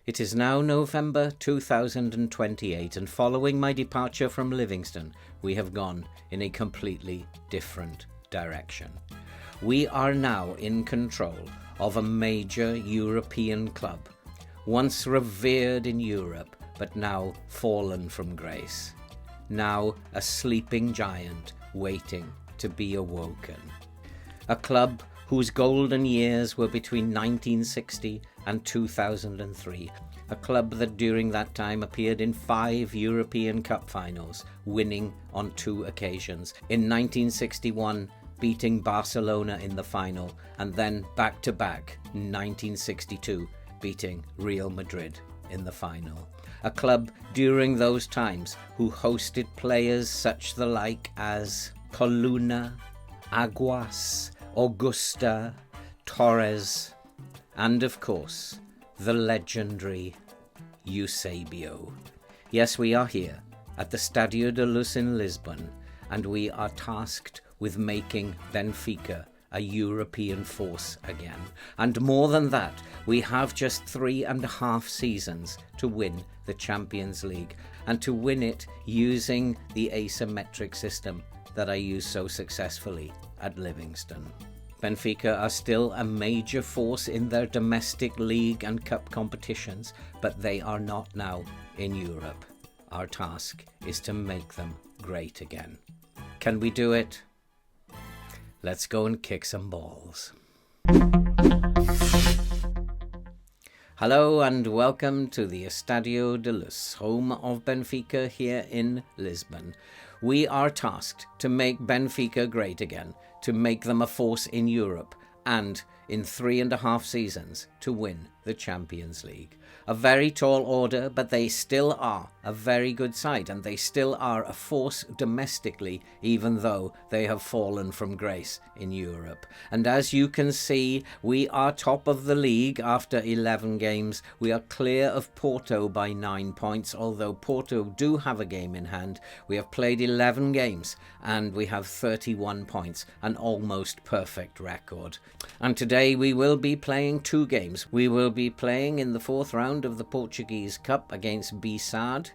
It is now November 2028, and following my departure from Livingston, we have gone in a completely different direction. We are now in control of a major European club, once revered in Europe, but now fallen from grace. Now a sleeping giant waiting to be awoken. A club whose golden years were between 1960 and 2003. A club that during that time appeared in 5 European Cup finals, winning on 2 occasions. In 1961, beating Barcelona in the final, and then back-to-back in 1962, beating Real Madrid in the final. A club during those times who hosted players such the like as Coluna, Aguas, Augusta, Torres, and of course, the legendary Eusebio. Yes, we are here at the Stadio de Luz in Lisbon, and we are tasked with making Benfica a European force again. And more than that, we have just 3.5 seasons to win the Champions League, and to win it using the asymmetric system that I used so successfully at Livingston. Benfica are still a major force in their domestic league and cup competitions, but they are not now in Europe. Our task is to make them great again. Can we do it? Let's go and kick some balls. Hello and welcome to the Estadio de Luz, home of Benfica here in Lisbon. We are tasked to make Benfica great again, to make them a force in Europe, and in 3.5 seasons to win the Champions League. A very tall order, but they still are a very good side, and they still are a force domestically, even though they have fallen from grace in Europe. And as you can see, we are top of the league after 11 games. We are clear of Porto by 9 points, although Porto do have a game in hand. We have played 11 games and we have 31 points, an almost perfect record. And today we will be playing 2 games. We will be playing in the 4th round of the Portuguese Cup against Bissad,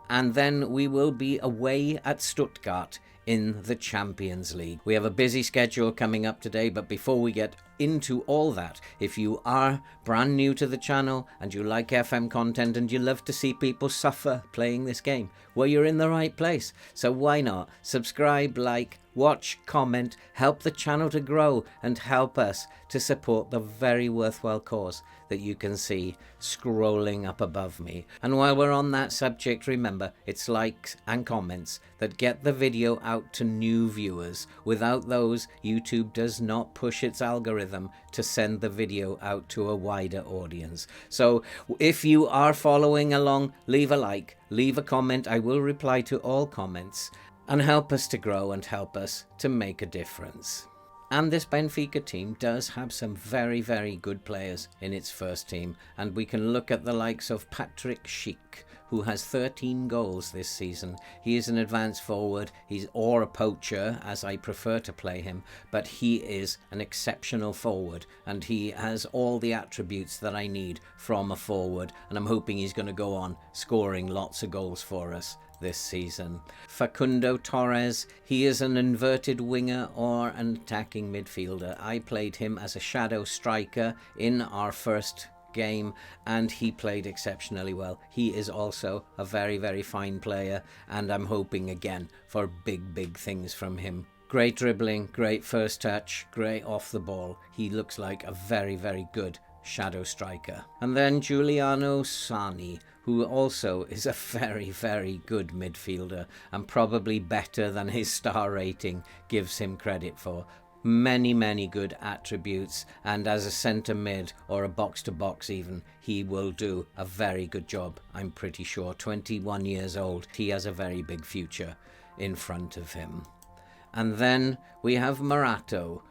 and then we will be away at Stuttgart in the Champions League. We have a busy schedule coming up today, but before we get into all that, if you are brand new to the channel and you like FM content and you love to see people suffer playing this game, well, you're in the right place. So why not subscribe, like, watch, comment, help the channel to grow, and help us to support the very worthwhile cause that you can see scrolling up above me. And while we're on that subject, remember, it's likes and comments that get the video out to new viewers. Without those, YouTube does not push its algorithm to send the video out to a wider audience. So if you are following along, leave a like, leave a comment. I will reply to all comments, and help us to grow and help us to make a difference. And this Benfica team does have some very, very good players in its first team, and we can look at the likes of Patrick Schick, who has 13 goals this season. He is an advanced forward, or a poacher, as I prefer to play him, but he is an exceptional forward, and he has all the attributes that I need from a forward, and I'm hoping he's going to go on scoring lots of goals for us this season. Facundo Torres, he is an inverted winger or an attacking midfielder. I played him as a shadow striker in our first game, and he played exceptionally well. He is also a very, very fine player, and I'm hoping again for big things from him. Great dribbling, great first touch, great off the ball. He looks like a very, very good shadow striker. And then Giuliano Sani, who also is a very, very good midfielder, and probably better than his star rating gives him credit for. Many good attributes, and as a centre mid or a box to box even, he will do a very good job, I'm pretty sure. 21 years old, he has a very big future in front of him. And then we have Morato,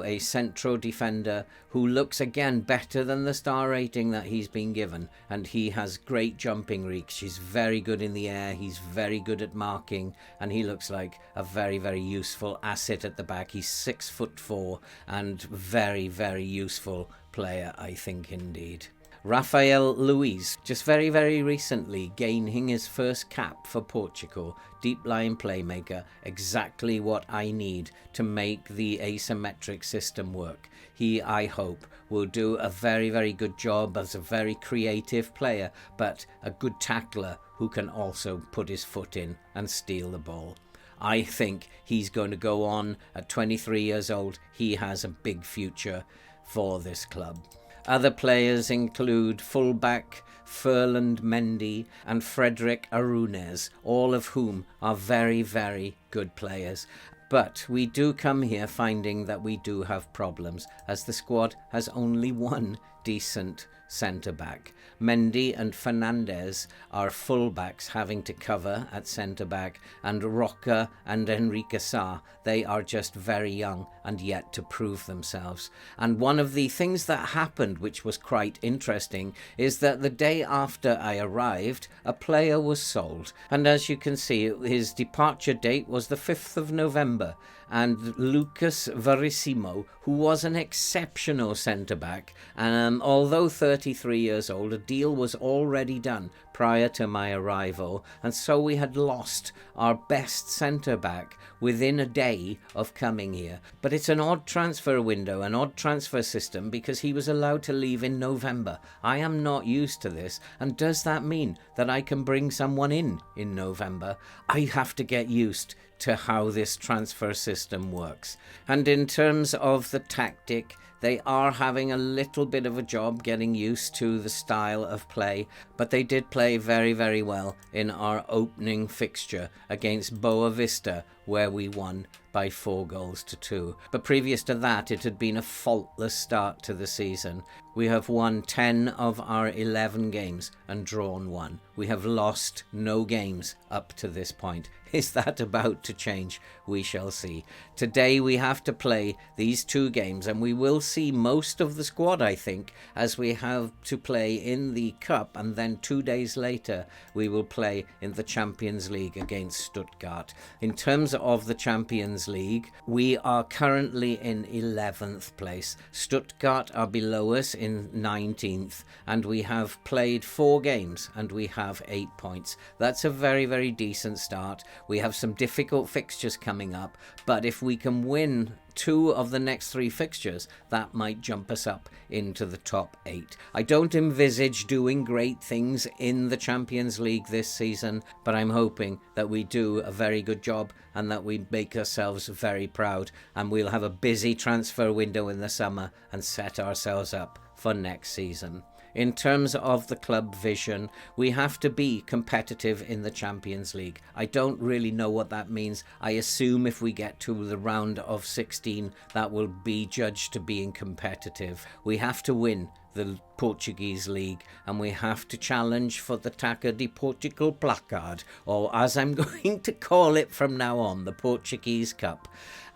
a central defender who looks again better than the star rating that he's been given, and he has great jumping reach. He's very good in the air, he's very good at marking, and he looks like a very, very useful asset at the back. He's 6'4" and very, very useful player, I think, indeed. Rafael Luiz, just very, very recently gaining his first cap for Portugal. Deep line playmaker, exactly what I need to make the asymmetric system work. He, I hope, will do a very, very good job as a very creative player, but a good tackler who can also put his foot in and steal the ball. I think he's going to go on at 23 years old. He has a big future for this club. Other players include fullback Ferland Mendy and Frederic Arunes, all of whom are very, very good players. But we do come here finding that we do have problems, as the squad has only one decent centre-back. Mendy and Fernandez are full-backs having to cover at centre-back, and Roca and Enrique Sá, they are just very young and yet to prove themselves. And one of the things that happened, which was quite interesting, is that the day after I arrived, a player was sold. And as you can see, his departure date was the 5th of November. And Lucas Verissimo, who was an exceptional centre-back, although 33 years old, a deal was already done prior to my arrival, and so we had lost our best centre-back within a day of coming here. But it's an odd transfer window, an odd transfer system, because he was allowed to leave in November. I am not used to this, and does that mean that I can bring someone in November? I have to get used to how this transfer system works. And in terms of the tactic, they are having a little bit of a job getting used to the style of play, but they did play very, very well in our opening fixture against Boa Vista, where we won by 4-2. But previous to that, it had been a faultless start to the season. We have won 10 of our 11 games and drawn 1. We have lost no games up to this point. Is that about to change? We shall see. Today we have to play these 2 games, and we will see most of the squad, I think, as we have to play in the Cup, and then 2 days later we will play in the Champions League against Stuttgart. In terms of the Champions League, we are currently in 11th place. Stuttgart are below us in 19th, and we have played 4 games and we have 8 points. That's a very, very decent start. We have some difficult fixtures coming up, but if we can win 2 of the next 3 fixtures, that might jump us up into the top 8. I don't envisage doing great things in the Champions League this season, but I'm hoping that we do a very good job and that we make ourselves very proud, and we'll have a busy transfer window in the summer and set ourselves up for next season. In terms of the club vision, we have to be competitive in the Champions League. I don't really know what that means. I assume if we get to the round of 16, that will be judged to being competitive. We have to win the Portuguese League, and we have to challenge for the Taça de Portugal placard, or as I'm going to call it from now on, the Portuguese Cup.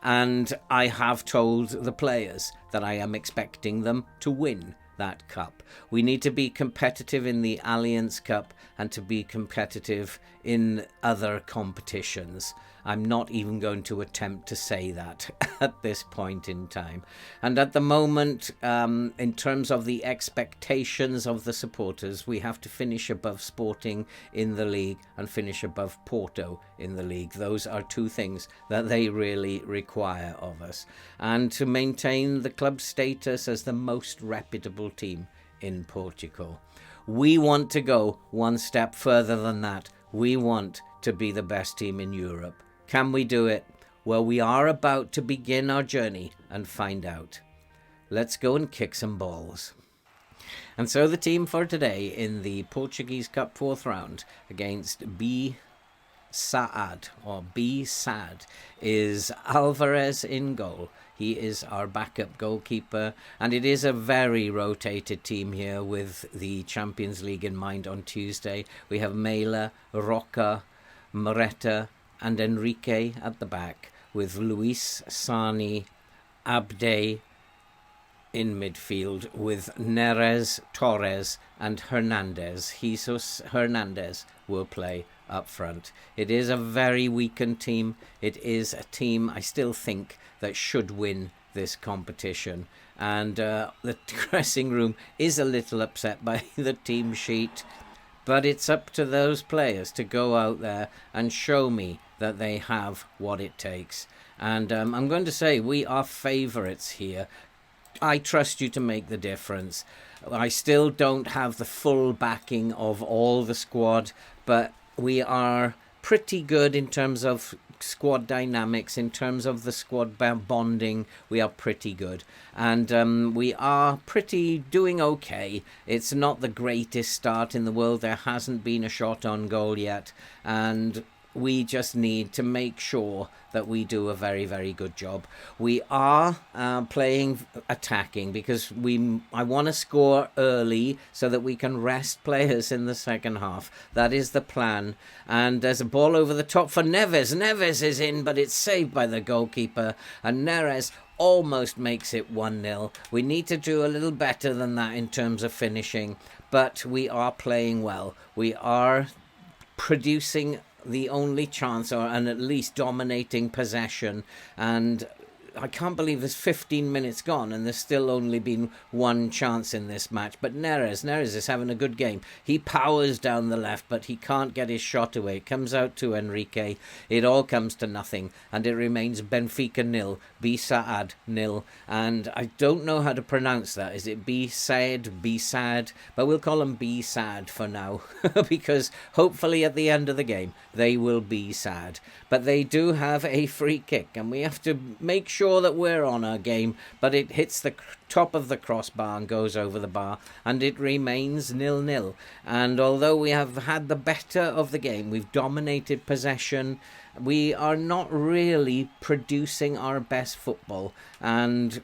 And I have told the players that I am expecting them to win that cup. We need to be competitive in the Allianz Cup and to be competitive in other competitions. I'm not even going to attempt to say that at this point in time. And at the moment, in terms of the expectations of the supporters, we have to finish above Sporting in the league and finish above Porto in the league. Those are 2 things that they really require of us. And to maintain the club status as the most reputable team in Portugal. We want to go one step further than that. We want to be the best team in Europe. Can we do it? Well, we are about to begin our journey and find out. Let's go and kick some balls. And so the team for today in the Portuguese Cup 4th round against B Saad is Alvarez in goal. He is our backup goalkeeper, and it is a very rotated team here with the Champions League in mind on Tuesday. We have Mela, Roca, Moreta and Enrique at the back, with Luis, Sani, Abde in midfield, with Neres, Torres and Hernandez. Jesus Hernandez will play up front. It is a very weakened team. It is a team I still think that should win this competition. And the dressing room is a little upset by the team sheet, but it's up to those players to go out there and show me that they have what it takes. And I'm going to say we are favourites here. I trust you to make the difference. I still don't have the full backing of all the squad, but we are pretty good in terms of squad dynamics, in terms of the squad bonding. We are pretty good, and we are pretty doing okay. It's not the greatest start in the world. There hasn't been a shot on goal yet, and we just need to make sure that we do a very, very good job. We are playing attacking because I want to score early so that we can rest players in the second half. That is the plan. And there's a ball over the top for Neves. Neves is in, but it's saved by the goalkeeper. And Neres almost makes it 1-0. We need to do a little better than that in terms of finishing, but we are playing well. We are producing the only chance, and at least dominating possession. And I can't believe there's 15 minutes gone and there's still only been one chance in this match. But Neres is having a good game. He powers down the left, but he can't get his shot away. It comes out to Enrique. It all comes to nothing, and it remains Benfica 0, B-Saad 0. And I don't know how to pronounce that. Is it B-Saad, B-Sad? But we'll call them B-Sad for now, because hopefully at the end of the game they will be sad. But they do have a free kick, and we have to make sure that we're on our game, but it hits the top of the crossbar and goes over the bar, and it remains 0-0. And although we have had the better of the game, we've dominated possession, we are not really producing our best football, and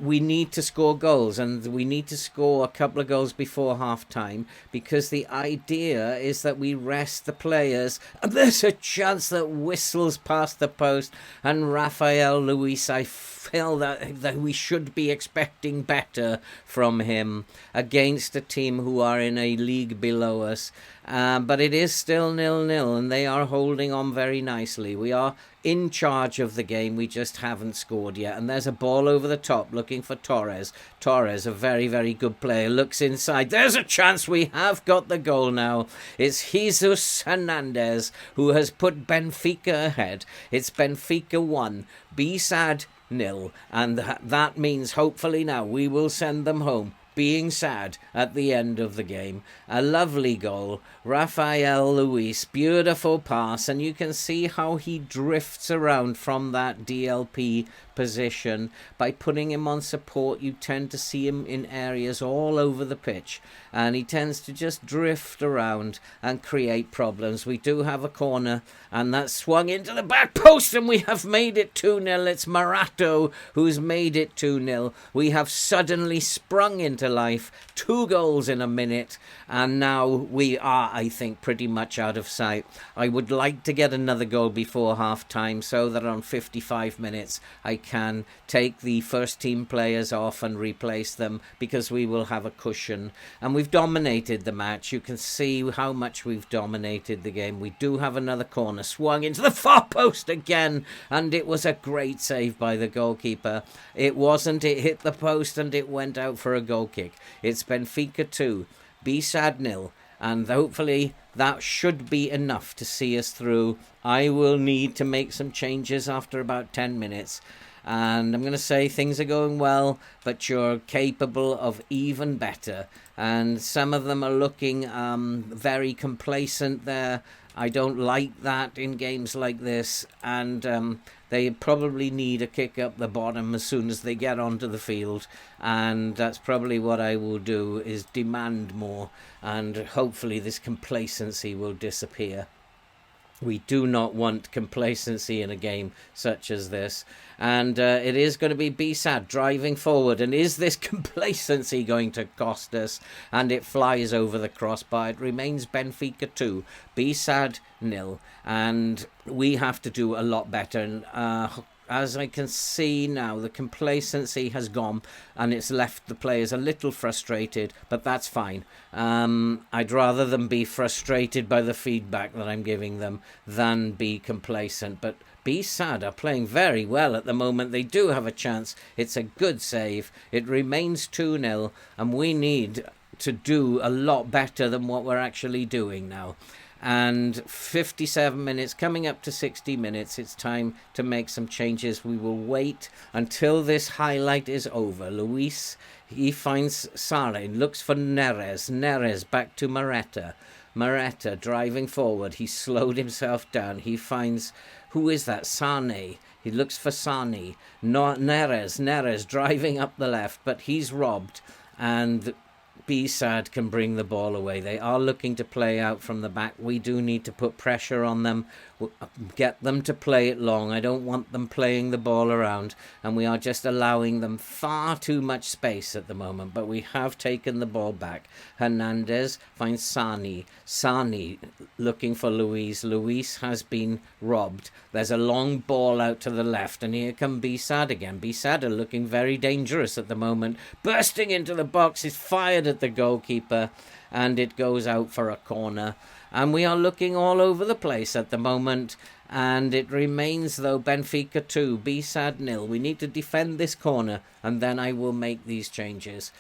we need to score goals, and we need to score a couple of goals before half-time, because the idea is that we rest the players. And there's a chance that whistles past the post, and Rafael Luis, I feel that we should be expecting better from him against a team who are in a league below us. But it is still 0-0, and they are holding on very nicely. We are in charge of the game. We just haven't scored yet. And there's a ball over the top looking for Torres. Torres, a very, very good player, looks inside. There's a chance. We have got the goal now. It's Jesus Hernandez who has put Benfica ahead. It's Benfica 1, B-Sad 0. And that means hopefully now we will send them home being sad at the end of the game. A lovely goal. Rafael Luis, beautiful pass, and you can see how he drifts around from that DLP position. By putting him on support, you tend to see him in areas all over the pitch, and he tends to just drift around and create problems. We do have a corner, and that's swung into the back post, and we have made it 2-0. It's Marato who's made it 2-0. We have suddenly sprung into life, 2 goals in a minute, and now we are, I think, pretty much out of sight. I would like to get another goal before half-time so that on 55 minutes I can take the first team players off and replace them, because we will have a cushion. And we've dominated the match. You can see how much we've dominated the game. We do have another corner, swung into the far post again, and it was a great save by the goalkeeper. It wasn't. It hit the post and it went out for a goal kick. It's Benfica 2, B-Sad 0. And hopefully that should be enough to see us through. I will need to make some changes after about 10 minutes. And I'm going to say things are going well, but you're capable of even better. And some of them are looking very complacent there. I don't like that in games like this. And they probably need a kick up the bottom as soon as they get onto the field. And that's probably what I will do, is demand more. And hopefully this complacency will disappear. We do not want complacency in a game such as this. And it is going to be B-Sad driving forward. And is this complacency going to cost us? And it flies over the crossbar. It remains Benfica 2, B-Sad 0. And we have to do a lot better. And as I can see now, the complacency has gone and it's left the players a little frustrated, but that's fine. I'd rather them be frustrated by the feedback that I'm giving them than be complacent. But B-Sad are playing very well at the moment. They do have a chance. It's a good save. It remains 2-0, and we need to do a lot better than what we're actually doing now. And 57 minutes, coming up to 60 minutes, it's time to make some changes. We will wait until this highlight is over. Luis, he finds Sare, looks for Neres. Neres back to Moreta. Moreta driving forward. He slowed himself down. He finds, who is that? Sane. He looks for Sani. Neres driving up the left, but he's robbed. And B-Sad can bring the ball away. They are looking to play out from the back. We do need to put pressure on them, get them to play it long. I don't want them playing the ball around, and we are just allowing them far too much space at the moment, but we have taken the ball back. Hernandez finds Sani. Sani looking for Luis. Luis has been robbed. There's a long ball out to the left, and here come B-Sad again. B-Sad are looking very dangerous at the moment. Bursting into the box, is fired at the goalkeeper, and it goes out for a corner. And we are looking all over the place at the moment, and it remains, though, Benfica 2, B-Sad 0. We need to defend this corner, and then I will make these changes.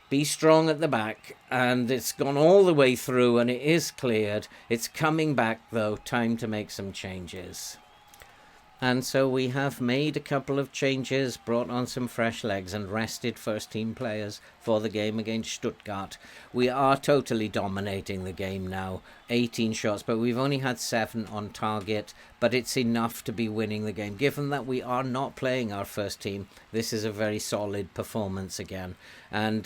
Be strong at the back, and it's gone all the way through, and it is cleared. It's coming back, though. Time to make some changes. And so we have made a couple of changes, brought on some fresh legs and rested first-team players for the game against Stuttgart. We are totally dominating the game now. 18 shots, but we've only had 7 on target, but it's enough to be winning the game. Given that we are not playing our first team, this is a very solid performance again. And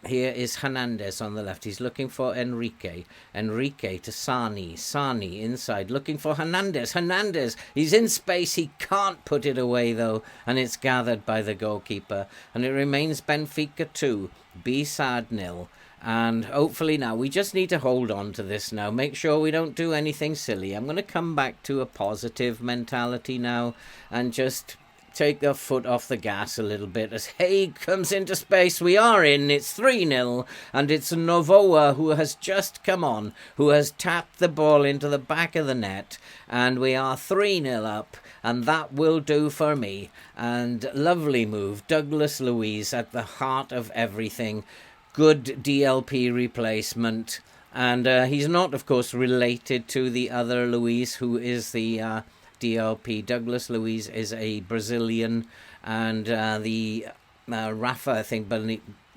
here is Hernandez on the left. He's looking for Enrique. Enrique to Sani. Sani inside, looking for Hernandez. Hernandez, he's in space. He can't put it away, though, and it's gathered by the goalkeeper. And it remains Benfica 2, B-Sad 0. And hopefully now, we just need to hold on to this now. Make sure we don't do anything silly. I'm going to come back to a positive mentality now and just take the foot off the gas a little bit as Haig comes into space. We are in. It's 3-0, and it's Novoa who has just come on, who has tapped the ball into the back of the net, and we are 3-0 up, and that will do for me. And lovely move. Douglas Luiz at the heart of everything. Good DLP replacement. And he's not, of course, related to the other Luiz, who is the DLP. Douglas Luiz is a Brazilian, and the Rafa, I think,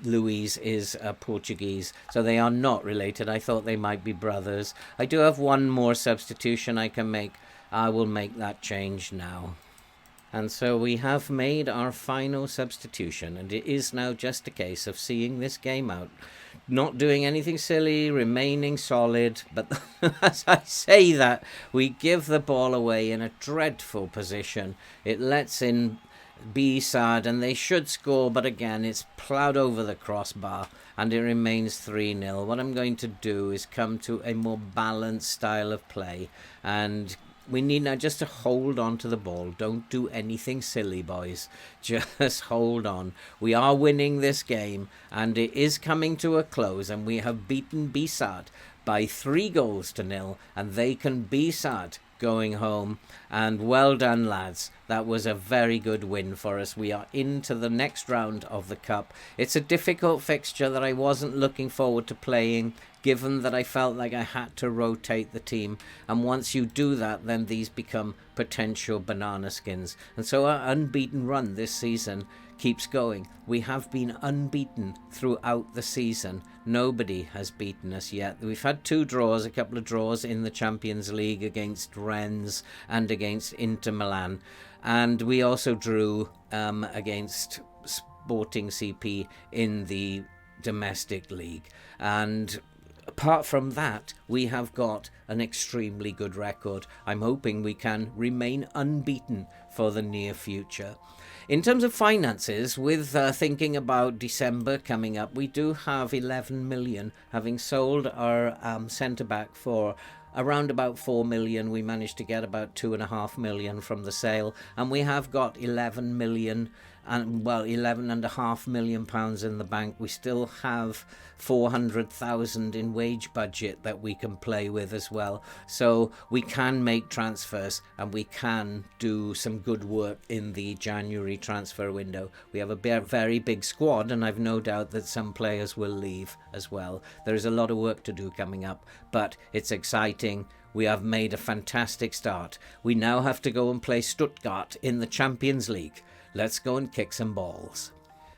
Luiz is Portuguese. So they are not related. I thought they might be brothers. I do have one more substitution I can make. I will make that change now. And so we have made our final substitution, and it is now just a case of seeing this game out. Not doing anything silly, remaining solid, but as I say that, we give the ball away in a dreadful position. It lets in B-Sad, and they should score, but again, it's ploughed over the crossbar, and it remains 3-0. What I'm going to do is come to a more balanced style of play, and we need now just to hold on to the ball. Don't do anything silly, boys. Just hold on. We are winning this game, and it is coming to a close, and we have beaten B-Sad by 3-0, and they can B-Sad going home. And well done, lads. That was a very good win for us. We are into the next round of the Cup. It's a difficult fixture that I wasn't looking forward to playing, given that I felt like I had to rotate the team. And once you do that, then these become potential banana skins. And so our unbeaten run this season keeps going. We have been unbeaten throughout the season. Nobody has beaten us yet. We've had 2 draws, a couple of draws in the Champions League against Rennes and against Inter Milan. And we also drew against Sporting CP in the domestic league. And apart from that, we have got an extremely good record. I'm hoping we can remain unbeaten for the near future. In terms of finances, with thinking about December coming up, we do have 11 million, having sold our centre-back for around about 4 million. We managed to get about 2.5 million from the sale, and we have got 11 million and well, £11.5 million in the bank. We still have 400,000 in wage budget that we can play with as well. So we can make transfers and we can do some good work in the January transfer window. We have a very big squad, and I've no doubt that some players will leave as well. There is a lot of work to do coming up, but it's exciting. We have made a fantastic start. We now have to go and play Stuttgart in the Champions League. Let's go and kick some balls.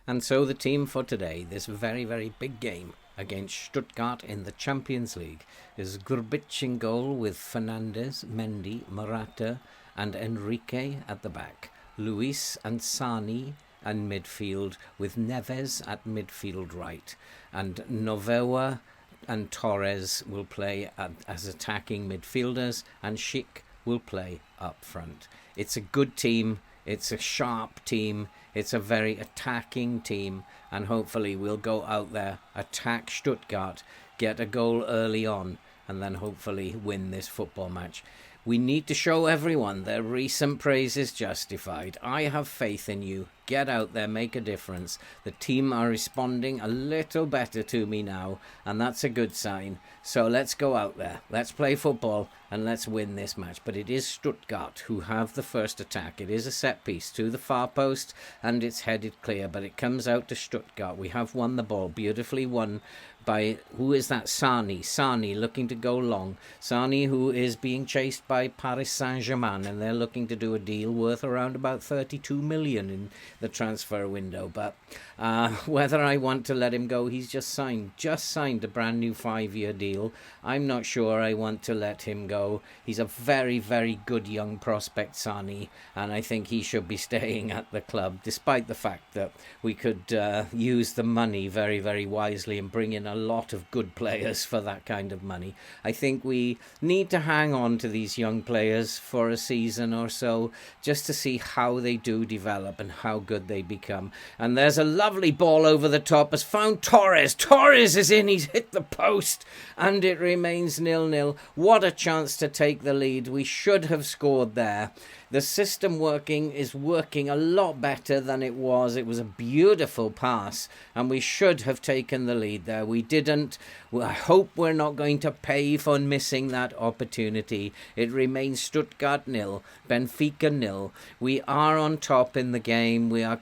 And so the team for today, this very, very big game against Stuttgart in the Champions League, is Grbic in goal with Fernandes, Mendy, Morata and Enrique at the back. Luis and Sani and midfield with Neves at midfield right. And Novoa and Torres will play as attacking midfielders, and Schick will play up front. It's a good team. It's a sharp team. It's a very attacking team, and hopefully we'll go out there, attack Stuttgart, get a goal early on, and then hopefully win this football match. We need to show everyone their recent praise is justified. I have faith in you. Get out there, make a difference. The team are responding a little better to me now, and that's a good sign. So let's go out there, let's play football, and let's win this match. But it is Stuttgart who have the first attack. It is a set piece to the far post, and it's headed clear, but it comes out to Stuttgart. We have won the ball, beautifully won by, who is that? Sani looking to go long. Sani, who is being chased by Paris Saint-Germain, and they're looking to do a deal worth around about 32 million in the transfer window. But whether I want to let him go, he's just signed a brand new 5-year deal. I'm not sure I want to let him go. He's a very, very good young prospect, Sani, and I think he should be staying at the club, despite the fact that we could use the money very, very wisely and bring in a lot of good players for that kind of money. I think we need to hang on to these young players for a season or so, just to see how they do develop and how good they become. And there's a lovely ball over the top, has found Torres. Torres is in, he's hit the post, and it remains 0-0. What a chance to take the lead. We should have scored there. The system is working a lot better than it was. It was a beautiful pass, and we should have taken the lead there. We didn't. I hope we're not going to pay for missing that opportunity. It remains Stuttgart 0, Benfica 0. We are on top in the game. We are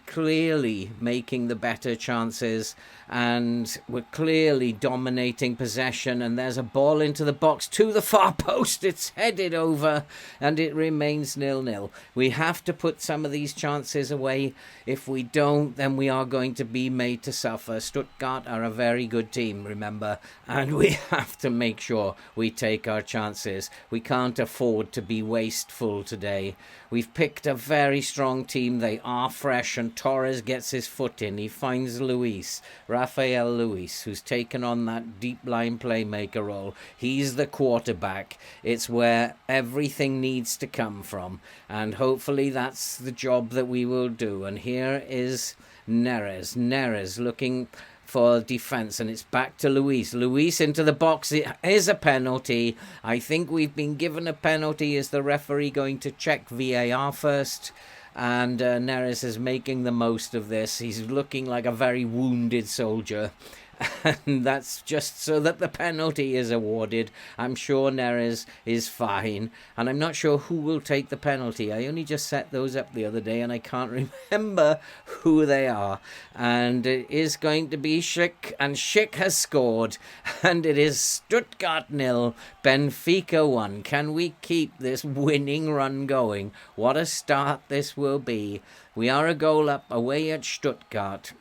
clearly making the better chances, and we're clearly dominating possession. And there's a ball into the box to the far post. It's headed over, and it remains 0-0. We have to put some of these chances away. If we don't, then we are going to be made to suffer. Stuttgart are a very good team, remember, and we have to make sure we take our chances. We can't afford to be wasteful today. We've picked a very strong team. They are fresh, and Torres gets his foot in. He finds Rafael Luis, who's taken on that deep line playmaker role. He's the quarterback. It's where everything needs to come from, and hopefully that's the job that we will do. And here is Neres looking for defence, and it's back to Luis into the box. It is a penalty. I think we've been given a penalty. Is the referee going to check VAR first? And Neres is making the most of this. He's looking like a very wounded soldier. And that's just so that the penalty is awarded. I'm sure Neres is fine, and I'm not sure who will take the penalty. I only just set those up the other day, and I can't remember who they are. And it is going to be Schick, and Schick has scored, and it is Stuttgart 0, Benfica 1. Can we keep this winning run going? What a start this will be. We are a goal up away at Stuttgart.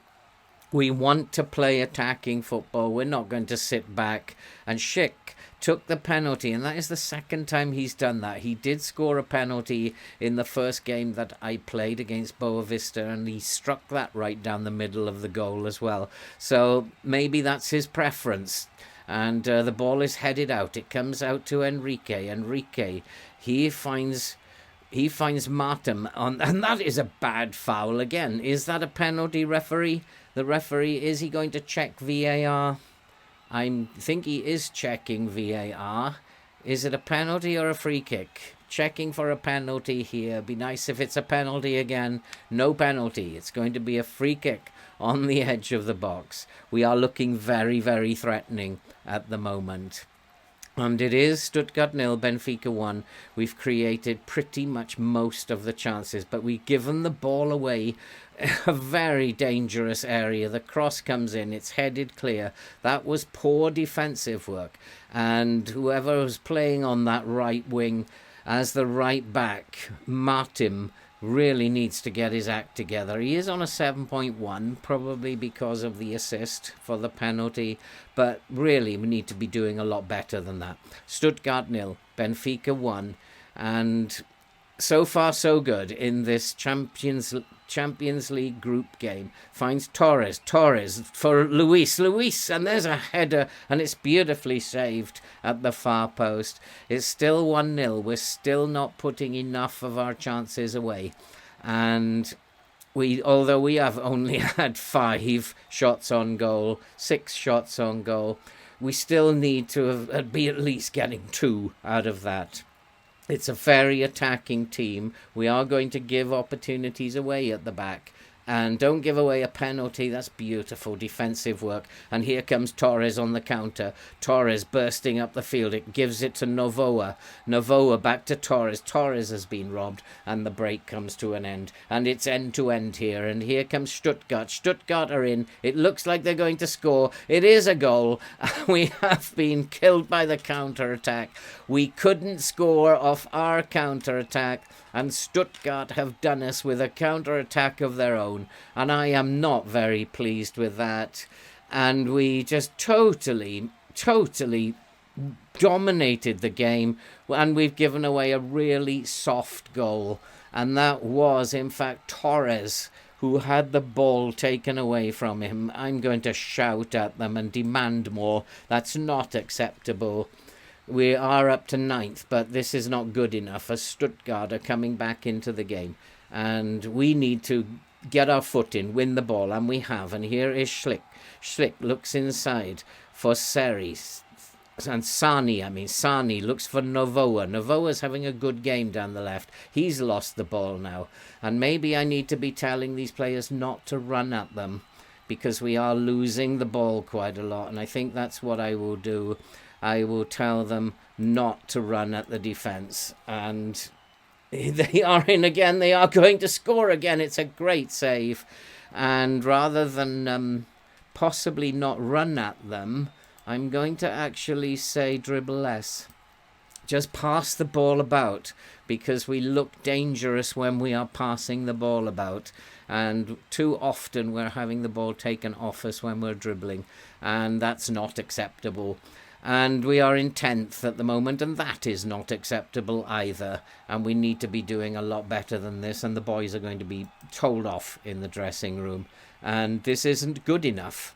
We want to play attacking football. We're not going to sit back. And Schick took the penalty, and that is the second time he's done that. He did score a penalty in the first game that I played against Boavista, and he struck that right down the middle of the goal as well. So maybe that's his preference. And the ball is headed out. It comes out to Enrique. He finds Martin, and that is a bad foul again. Is that a penalty, referee? The referee, is he going to check VAR? I think he is checking VAR. Is it a penalty or a free kick? checking for a penalty here. Be nice if it's a penalty again. No penalty. It's going to be a free kick on the edge of the box. We are looking very, very threatening at the moment. And it is Stuttgart 0, Benfica 1. We've created pretty much most of the chances, but we've given the ball away. A very dangerous area. The cross comes in. It's headed clear. That was poor defensive work. And whoever was playing on that right wing as the right back, Martin, really needs to get his act together. He is on a 7.1, probably because of the assist for the penalty, but really we need to be doing a lot better than that. Stuttgart 0, Benfica 1, and so far so good in this Champions League group game. Finds Torres for Luis, and there's a header, and it's beautifully saved at the far post. It's still 1-0. We're still not putting enough of our chances away, and although we have only had 5 shots on goal, 6 shots on goal, we still need to be at least getting 2 out of that. It's a very attacking team. We are going to give opportunities away at the back. And don't give away a penalty. That's beautiful defensive work. And here comes Torres on the counter. Torres bursting up the field. It gives it to Novoa. Novoa back to Torres. Torres has been robbed. And the break comes to an end. And it's end-to-end here. And here comes Stuttgart. Stuttgart are in. It looks like they're going to score. It is a goal. We have been killed by the counter-attack. We couldn't score off our counter-attack. And Stuttgart have done us with a counter-attack of their own. And I am not very pleased with that. And we just totally dominated the game. And we've given away a really soft goal. And that was, in fact, Torres, who had the ball taken away from him. I'm going to shout at them and demand more. That's not acceptable. We are up to 9th, but this is not good enough as Stuttgart are coming back into the game. And we need to get our foot in, win the ball, and we have. And here is Schlick. Schlick looks inside for Seri. And Sani looks for Novoa. Novoa's having a good game down the left. He's lost the ball now. And maybe I need to be telling these players not to run at them, because we are losing the ball quite a lot. And I think that's what I will do. I will tell them not to run at the defence. And they are in again. They are going to score again. It's a great save. And rather than possibly not run at them, I'm going to actually say dribble less. Just pass the ball about, because we look dangerous when we are passing the ball about. And too often we're having the ball taken off us when we're dribbling. And that's not acceptable. And we are in 10th at the moment, and that is not acceptable either. And we need to be doing a lot better than this, and the boys are going to be told off in the dressing room. And this isn't good enough.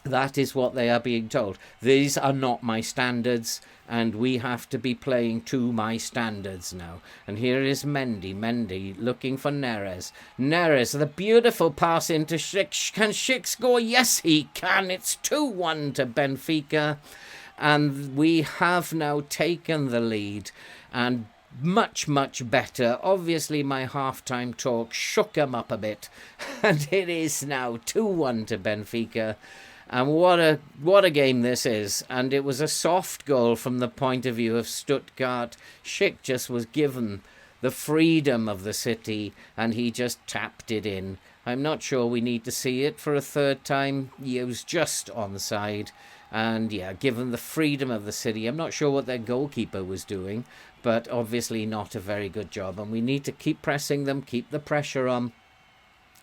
That is what they are being told. These are not my standards, and we have to be playing to my standards now. And here is Mendy looking for Neres. Neres, the beautiful pass into Schick. Can Schick score? Yes, he can. It's 2-1 to Benfica. And we have now taken the lead, and much better. Obviously, my halftime talk shook them up a bit, and it is now 2-1 to Benfica. And what a game this is. And it was a soft goal from the point of view of Stuttgart. Schick just was given the freedom of the city, and he just tapped it in. I'm not sure we need to see it for a third time. He was just onside. And yeah, given the freedom of the city, I'm not sure what their goalkeeper was doing, but obviously not a very good job. And we need to keep pressing them, keep the pressure on,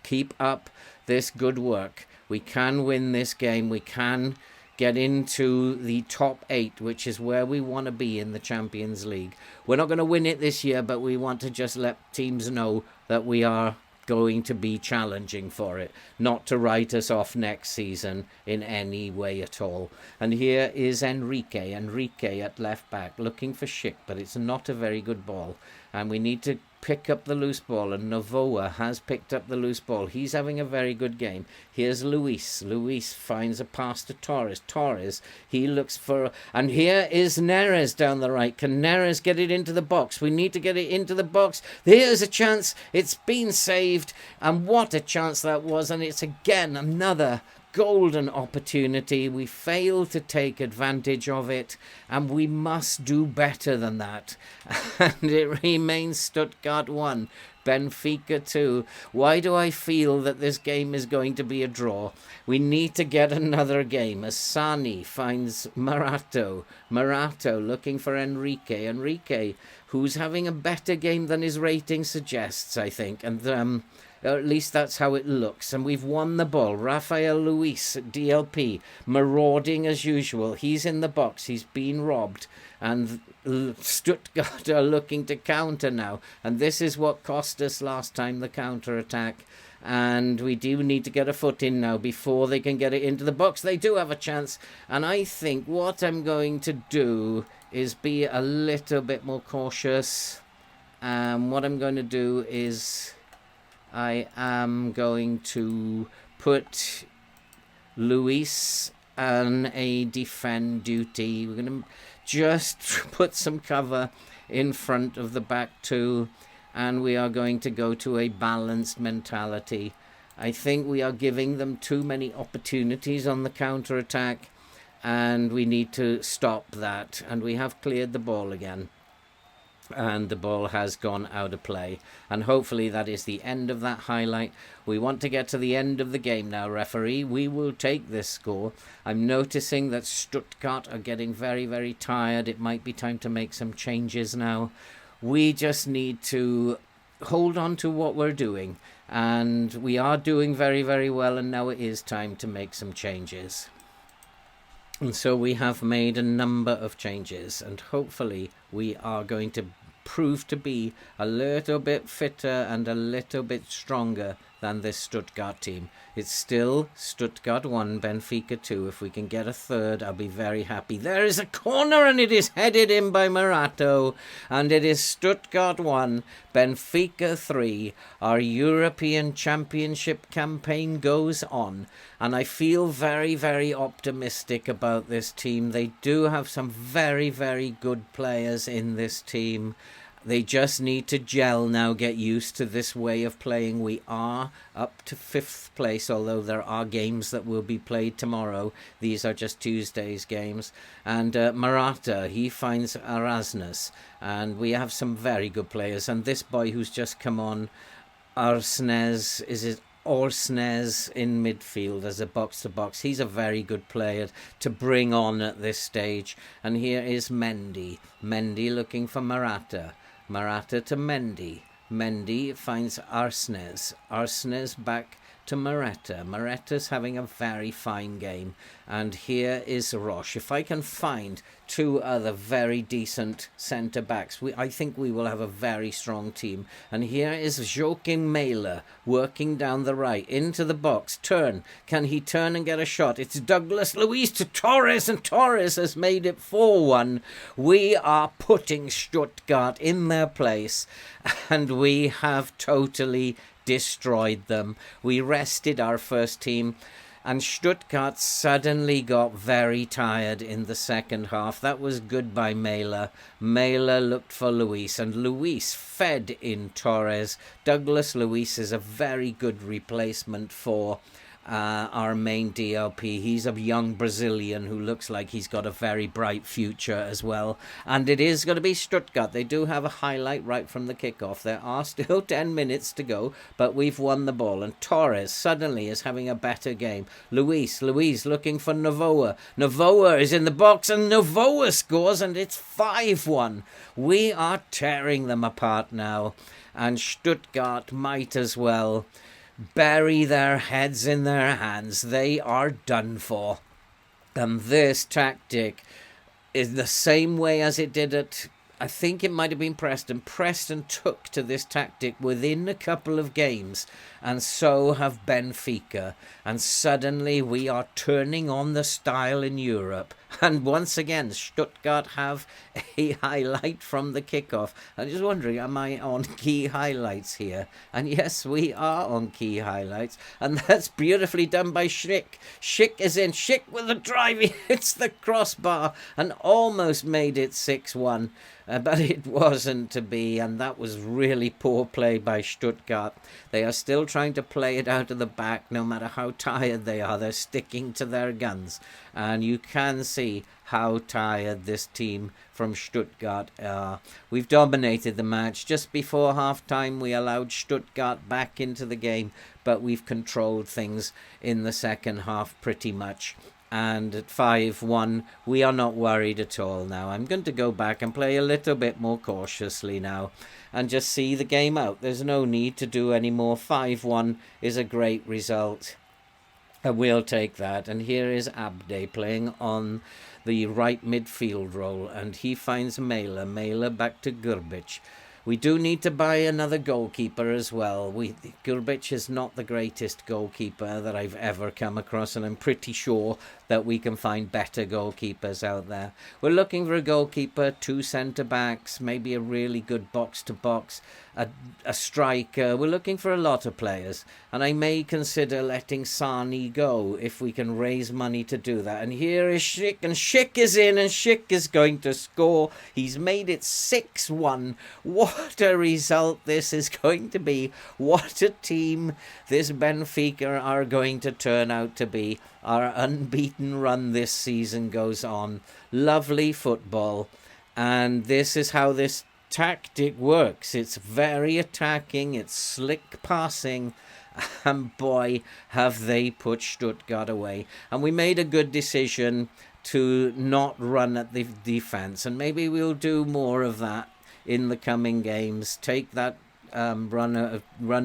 keep up this good work. We can win this game. We can get into the top 8, which is where we want to be in the Champions League. We're not going to win it this year, but we want to just let teams know that we are going to be challenging for it, not to write us off next season in any way at all. And here is Enrique at left back looking for Schick, but it's not a very good ball, and we need to pick up the loose ball, and Novoa has picked up the loose ball. He's having a very good game. Here's Luis. Luis finds a pass to Torres. Torres, he looks for... And here is Neres down the right. Can Neres get it into the box? We need to get it into the box. Here's a chance. It's been saved. And what a chance that was. And it's again another golden opportunity. We fail to take advantage of it, and we must do better than that. And it remains Stuttgart 1, Benfica 2. Why do I feel that this game is going to be a draw? We need to get another game. Asani finds Marato. Marato looking for Enrique. Enrique, who's having a better game than his rating suggests, I think. And at least that's how it looks. And we've won the ball. Rafael Luis at DLP, marauding as usual. He's in the box. He's been robbed. And Stuttgart are looking to counter now. And this is what cost us last time, the counter-attack. And we do need to get a foot in now before they can get it into the box. They do have a chance. And I think what I'm going to do is be a little bit more cautious. What I'm going to do is... I am going to put Luis on a defend duty. We're going to just put some cover in front of the back two, and we are going to go to a balanced mentality. I think we are giving them too many opportunities on the counter-attack, and we need to stop that. And we have cleared the ball again. And the ball has gone out of play. And hopefully that is the end of that highlight. We want to get to the end of the game now, referee. We will take this score. I'm noticing that Stuttgart are getting very, very tired. It might be time to make some changes now. We just need to hold on to what we're doing. And we are doing very, very well. And now it is time to make some changes. And so we have made a number of changes. And hopefully we are going to prove to be a little bit fitter and a little bit stronger than this Stuttgart team. It's still Stuttgart 1, Benfica 2. If we can get a third, I'll be very happy. There is a corner and it is headed in by Marato. And it is Stuttgart 1, Benfica 3. Our European Championship campaign goes on. And I feel very, very optimistic about this team. They do have some very, very good players in this team. They just need to gel now, get used to this way of playing. We are up to 5th place, although there are games that will be played tomorrow. These are just Tuesday's games. And Marata, he finds Erasmus. And we have some very good players. And this boy who's just come on, Arsnes, is it Orsnes in midfield as a box-to-box. He's a very good player to bring on at this stage. And here is Mendy. Mendy looking for Marata. Marata to Mendy. Mendy finds Arsnes. Arsnes back to Moretta. Moretta's having a very fine game. And here is Roche. If I can find 2 other very decent centre-backs, I think we will have a very strong team. And here is Joachim Mailer working down the right into the box. Turn. Can he turn and get a shot? It's Douglas Luiz to Torres, and Torres has made it 4-1. We are putting Stuttgart in their place, and we have totally destroyed them. We rested our first team, and Stuttgart suddenly got very tired in the second half. That was good by Mailer. Mailer looked for Luis, and Luis fed in Torres. Douglas Luiz is a very good replacement for our main DLP. He's a young Brazilian who looks like he's got a very bright future as well. And it is going to be Stuttgart. They do have a highlight right from the kickoff. There are still 10 minutes to go, but we've won the ball. And Torres suddenly is having a better game. Luis looking for Novoa. Novoa is in the box, and Novoa scores, and it's 5-1. We are tearing them apart now. And Stuttgart might as well bury their heads in their hands. They are done for. And this tactic is the same way as it did at, I think it might have been Preston. Preston took to this tactic within a couple of games, and so have Benfica. And suddenly we are turning on the style in Europe, And once again, Stuttgart have a highlight from the kickoff. I'm just wondering, am I on key highlights here? And yes, we are on key highlights. And that's beautifully done by Schick. Schick is in. Schick with a drive. He hits the crossbar and almost made it 6-1. But it wasn't to be, and that was really poor play by Stuttgart. They are still trying to play it out of the back, no matter how tired they are. They're sticking to their guns, and you can see how tired this team from Stuttgart are. We've dominated the match. Just before half-time, we allowed Stuttgart back into the game, but we've controlled things in the second half pretty much. And at 5-1, we are not worried at all now. I'm going to go back and play a little bit more cautiously now and just see the game out. There's no need to do any more. 5-1 is a great result. And we'll take that. And here is Abde playing on the right midfield role. And he finds Mailer. Mailer back to Grbic. We do need to buy another goalkeeper as well. Grbic is not the greatest goalkeeper that I've ever come across, and I'm pretty sure that we can find better goalkeepers out there. We're looking for a goalkeeper, 2 centre-backs, maybe a really good box-to-box, a striker. We're looking for a lot of players, and I may consider letting Sani go if we can raise money to do that. And here is Schick, and Schick is in, and Schick is going to score. He's made it 6-1. What a result this is going to be. What a team this Benfica are going to turn out to be. Our unbeaten run this season goes on. Lovely football. And this is how this tactic works. It's very attacking. It's slick passing. And boy, have they put Stuttgart away. And we made a good decision to not run at the defence. And maybe we'll do more of that in the coming games. Take that run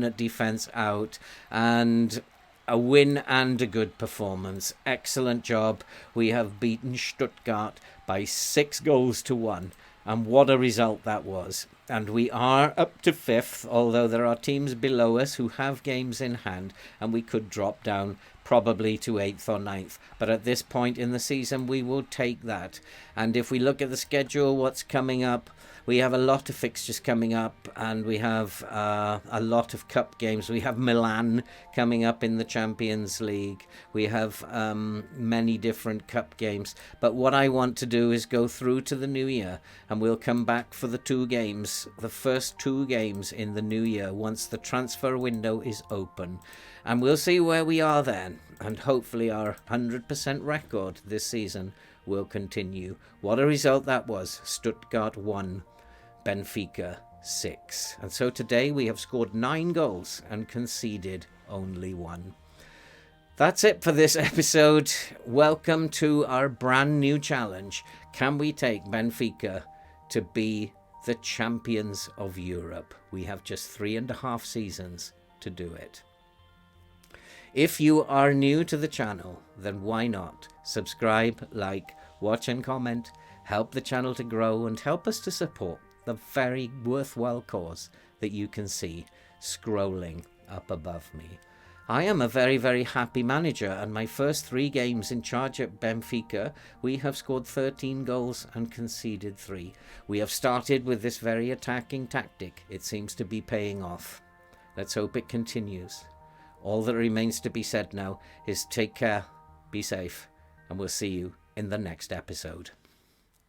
at defence out, and a win and a good performance. Excellent job. We have beaten Stuttgart by 6-1, and what a result that was. And we are up to 5th, although there are teams below us who have games in hand, and we could drop down probably to 8th or 9th. But at this point in the season, we will take that. And if we look at the schedule, what's coming up, we have a lot of fixtures coming up, and we have a lot of cup games. We have Milan coming up in the Champions League. We have many different cup games. But what I want to do is go through to the new year, and we'll come back for the 2 games, the first 2 games in the new year, once the transfer window is open. And we'll see where we are then, and hopefully our 100% record this season will continue. What a result that was. Stuttgart 1, Benfica 6. And so today we have scored 9 goals and conceded only 1. That's it for this episode. Welcome to our brand new challenge. Can we take Benfica to be the champions of Europe? We have just 3.5 seasons to do it. If you are new to the channel, then why not subscribe, like, watch and comment, help the channel to grow, and help us to support the very worthwhile cause that you can see scrolling up above me. I am a very, very happy manager, and my first 3 games in charge at Benfica, we have scored 13 goals and conceded 3. We have started with this very attacking tactic. It seems to be paying off. Let's hope it continues. All that remains to be said now is take care, be safe, and we'll see you in the next episode.